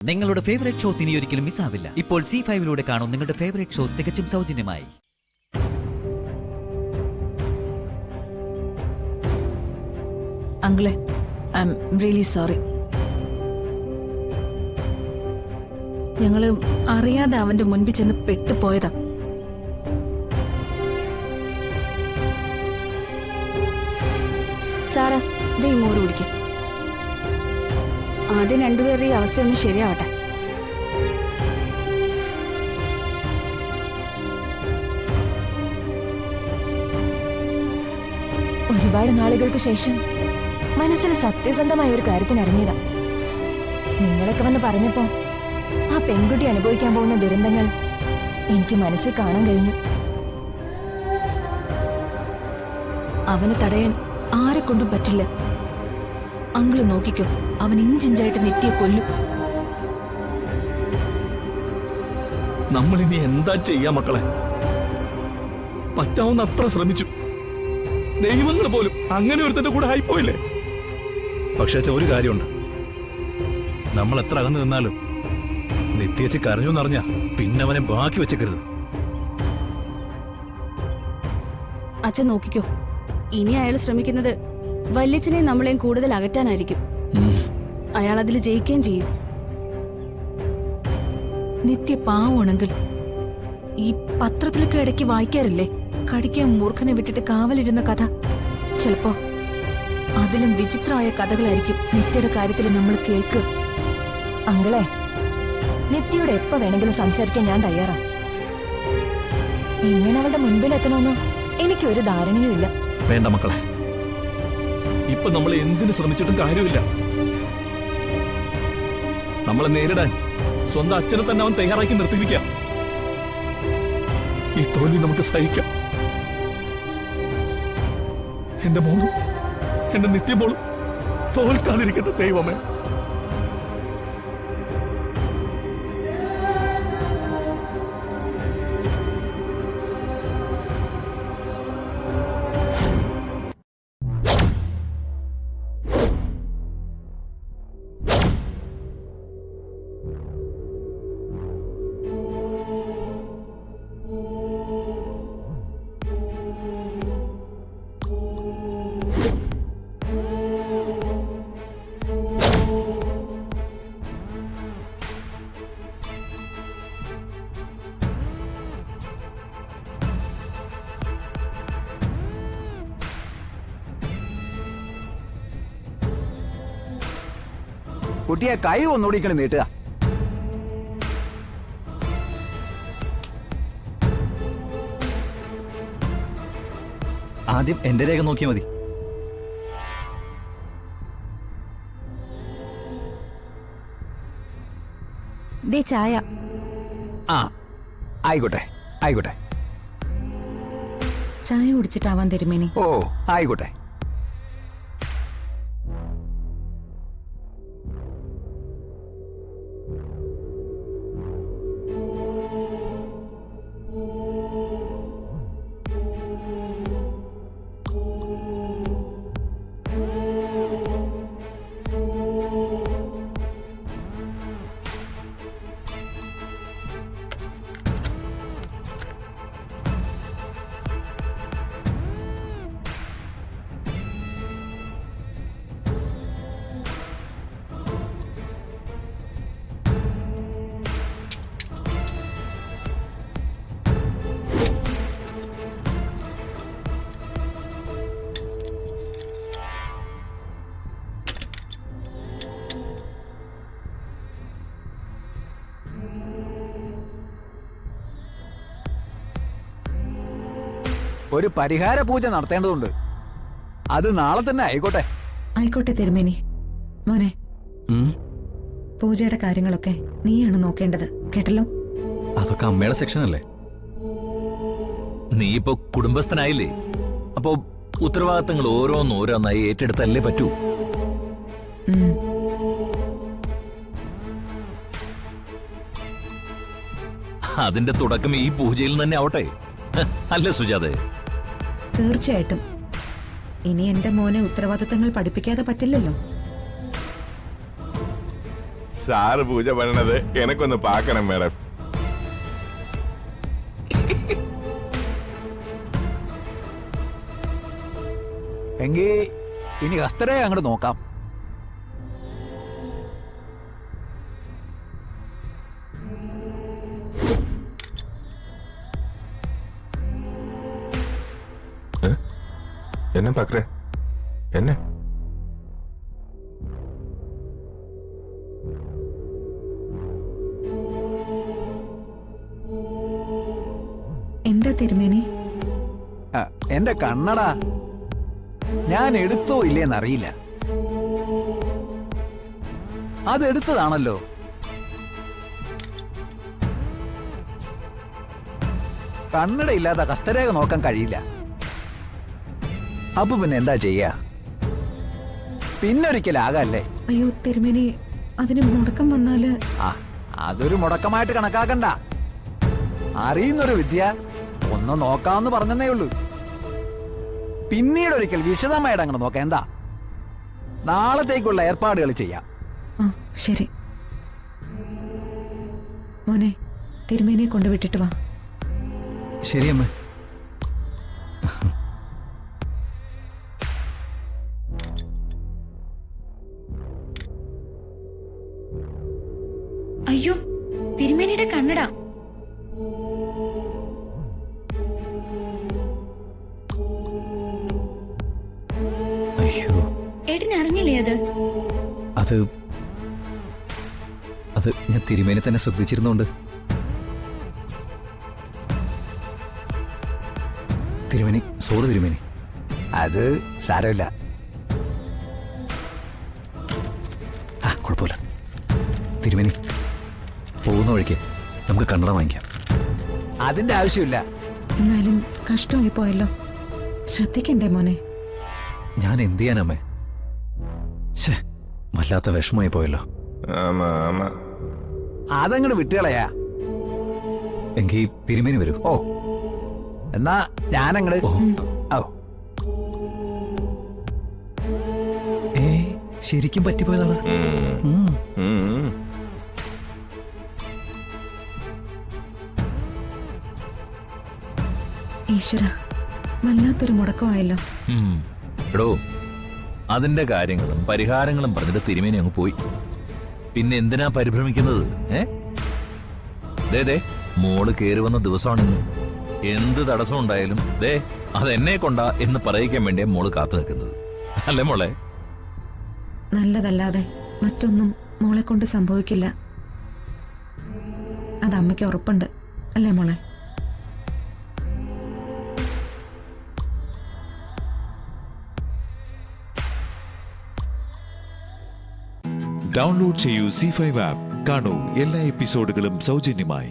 നിങ്ങളുടെ favourite shows ഇനി ഒരിക്കലും മിസ്സാവില്ല. ഇപ്പോൾ C5 കാണും നിങ്ങളുടെ ഫേവറേറ്റ് ഷോസ് തികച്ചും സൗജന്യമായി. അങ്കിളെ, ഐ ആം റിയലി സോറി. ഞങ്ങള് അറിയാതെ അവന്റെ മുൻപിൽ ചെന്ന് പെട്ടുപോയതാ. സാറ, ദേ മോര് കുടിക്ക. ആദ്യം രണ്ടുപേരുടെ ഈ അവസ്ഥയൊന്ന് ശരിയാവട്ടെ. ഒരുപാട് നാളുകൾക്ക് ശേഷം മനസ്സിൽ സത്യസന്ധമായ ഒരു കാര്യത്തിന് ഇറങ്ങിയതാ. നിങ്ങളൊക്കെ വന്ന് പറഞ്ഞപ്പോ ആ പെൺകുട്ടി അനുഭവിക്കാൻ പോകുന്ന ദുരന്തങ്ങൾ എനിക്ക് മനസ്സിൽ കാണാൻ കഴിഞ്ഞു. അവനെ തടയാൻ ആരെ കൊണ്ടും പറ്റില്ല. അങ്കിള് നോക്കിക്കോ, അവൻ ഇഞ്ചിഞ്ചായിട്ട് നിത്യയെ കൊല്ലും. നമ്മളിനി എന്താ ചെയ്യാ മക്കളെ? പറ്റാവുന്ന അത്ര ശ്രമിച്ചു. ദൈവങ്ങൾ പോലും അങ്ങനെ ഒരുത്തന്റെ കൂടെ ആയിപ്പോയില്ലേ? പക്ഷേ ഒരു കാര്യമുണ്ട്, നമ്മൾ എത്ര അകന്നു നിന്നാലും നിത്യേച്ചി കരഞ്ഞു എന്നറിഞ്ഞ പിന്നെ അവനെ ബാക്കി വെച്ചേക്കരുത്. അച്ഛൻ നോക്കിക്കോ, ഇനി അയാൾ ശ്രമിക്കുന്നത് വല്യച്ഛനെയും നമ്മളെയും കൂടുതൽ അകറ്റാനായിരിക്കും. അയാൾ അതിൽ ജയിക്കുകയും ചെയ്യും. നിത്യ പാവമാണെങ്കിൽ ഈ പത്രത്തിലൊക്കെ ഇടയ്ക്ക് വായിക്കാറില്ലേ, കടിക്കാൻ മൂർഖനെ വിട്ടിട്ട് കാവലിരുന്ന കഥ? ചിലപ്പോ അതിലും വിചിത്രമായ കഥകളായിരിക്കും നിത്യയുടെ കാര്യത്തിൽ നമ്മൾ കേൾക്കുക. അങ്കിളെ, നിത്യയോട് എപ്പോ വേണമെങ്കിലും സംസാരിക്കാൻ ഞാൻ തയ്യാറാ. ഇങ്ങനെ അവളുടെ മുൻപിൽ എത്തണമെന്ന് എനിക്കൊരു ധാരണയും ഇല്ല. വേണ്ട മക്കളെ, ഇപ്പൊ നമ്മൾ എന്തിനു ശ്രമിച്ചിട്ടും കാര്യമില്ല. നമ്മളെ നേരിടാൻ സ്വന്തം അച്ഛനെ തന്നെ അവൻ തയ്യാറാക്കി നിർത്തിയിരിക്കാം. ഈ തോൽവി നമുക്ക് സഹിക്കാം. എന്റെ മോളും എന്റെ നിത്യമോളും തോൽക്കാതിരിക്കട്ടെ ദൈവമേ. കുട്ടിയെ കൈ ഒന്നുകൂടിക്കണം നീട്ടുക. ആദ്യം എന്റെ രേഖ നോക്കിയാൽ മതി. ദേ ചായ. ആ, ആയിക്കോട്ടെ ആയിക്കോട്ടെ. ചായ കുടിച്ചിട്ടാവാൻ തരുമേനി. ഓ, ആയിക്കോട്ടെ. ഒരു പരിഹാര പൂജ നടത്തേണ്ടതുണ്ട്. അത് നാളെ തന്നെ ആയിക്കോട്ടെ. ആയിക്കോട്ടെ തിരുമേനി. മോനെ, പൂജയുടെ കാര്യങ്ങളൊക്കെ നീയാണ് നോക്കേണ്ടത്, കേട്ടല്ലോ? അതൊക്കെ അമ്മയുടെ സെക്ഷൻ അല്ലേ? നീ ഇപ്പൊ കുടുംബസ്ഥനായില്ലേ, അപ്പോ ഉത്തരവാദിത്തങ്ങൾ ഓരോന്നോരോന്നായി ഏറ്റെടുത്തല്ലേ പറ്റൂ. അതിന്റെ തുടക്കം ഈ പൂജയിൽ തന്നെ ആവട്ടെ, അല്ലേ സുജാതെ? തീർച്ചയായിട്ടും. ഇനി എന്റെ മോനെ ഉത്തരവാദിത്തങ്ങൾ പഠിപ്പിക്കാതെ പറ്റില്ലല്ലോ. സാറ് പൂജ പണത് എനക്കൊന്ന് പാക്കണം മേഡം. എങ്കി ഇനി ഹസ്തരെ അങ്ങോട്ട് നോക്കാം. എന്നെ പാക്കറേ എന്നെ എന്താ തിരുമേനി? എന്റെ കണ്ണടാ, ഞാൻ എടുത്തോ ഇല്ലേന്നറിയില്ല. അതെടുത്തതാണല്ലോ. കണ്ണട ഇല്ലാതെ ഹസ്തരേഖ നോക്കാൻ കഴിയില്ല. അപ്പൊ പിന്നെ എന്താ ചെയ്യാ? പിന്നൊരിക്കലാകല്ലേ. അയ്യോ തിരുമേനി, അതിന് മുടക്കം വന്നാല്? ആ, അതൊരു മുടക്കമായിട്ട് കണക്കാക്കണ്ട. അറിയുന്നൊരു വിദ്യ ഒന്ന് നോക്കാമെന്ന് പറഞ്ഞതേ ഉള്ളൂ. പിന്നീട് ഒരിക്കൽ വിശദമായിട്ട് അങ്ങനെ നോക്കാം. എന്താ, നാളത്തേക്കുള്ള ഏർപ്പാടുകൾ ചെയ്യാം. ആ ശരി മോനെ, തിരുമേനിയെ കൊണ്ടുവിട്ടിട്ട് വാ. ശരിയമ്മ. അയ്യോ, തിരുമേനിയുടെ കണ്ണട. അയ്യോ, ഏട്ടൻ അറിഞ്ഞില്ലേ അത്? അത് ഞാൻ തിരുമേനി തന്നെ ശ്രദ്ധിച്ചിരുന്നോണ്ട്. തിരുമേനി, സോറി തിരുമേനി. അത് സാരമില്ല. ആ, കുഴപ്പമില്ല തിരുമേനി. പോകുന്ന വഴിക്ക് നമുക്ക് കണ്ണട വാങ്ങിക്കാം. അതിന്റെ ആവശ്യമില്ല. എന്നാലും കഷ്ടമായി പോയല്ലോ. ശ്രദ്ധിക്കണ്ടേ മോനെ? ഞാൻ എന്ത് ചെയ്യാനമ്മേ? ശേ, വല്ലാത്ത വിഷമമായി പോയല്ലോ. ആമാ ആമാ. അതങ്ങോട്ട് വിട്ടുകളയാ. എങ്കിൽ തിരുമേനി വരൂ. ഓ, എന്നാ ഞാനങ്ങട്. ഓ, ശരിക്കും പറ്റിപ്പോയതാണ്. ഈശ്വര, വല്ലാത്തൊരു മുടക്കമായല്ലോ. എടോ, അതിന്റെ കാര്യങ്ങളും പരിഹാരങ്ങളും പറഞ്ഞിട്ട് തിരുമേനി അങ്ങ് പോയി. പിന്നെ എന്തിനാ പരിഭ്രമിക്കുന്നത്? ദേ മോള് കേറി വന്ന ദിവസമാണിന്ന്. എന്ത് തടസ്സം ഉണ്ടായാലും ദേ അതെന്നെ കൊണ്ടാ എന്ന് പറയിക്കാൻ വേണ്ടിയാ മോള് കാത്തു നിൽക്കുന്നത്, അല്ലേ മോളെ? നല്ലതല്ലാതെ മറ്റൊന്നും മോളെ കൊണ്ട് സംഭവിക്കില്ല. അത് അമ്മയ്ക്ക് ഉറപ്പുണ്ട്, അല്ലേ മോളെ? ഡൗൺലോഡ് ചെയ്യൂ C5 ആപ്പ്. കാണൂ എല്ലാ എപ്പിസോഡുകളും സൗജന്യമായി.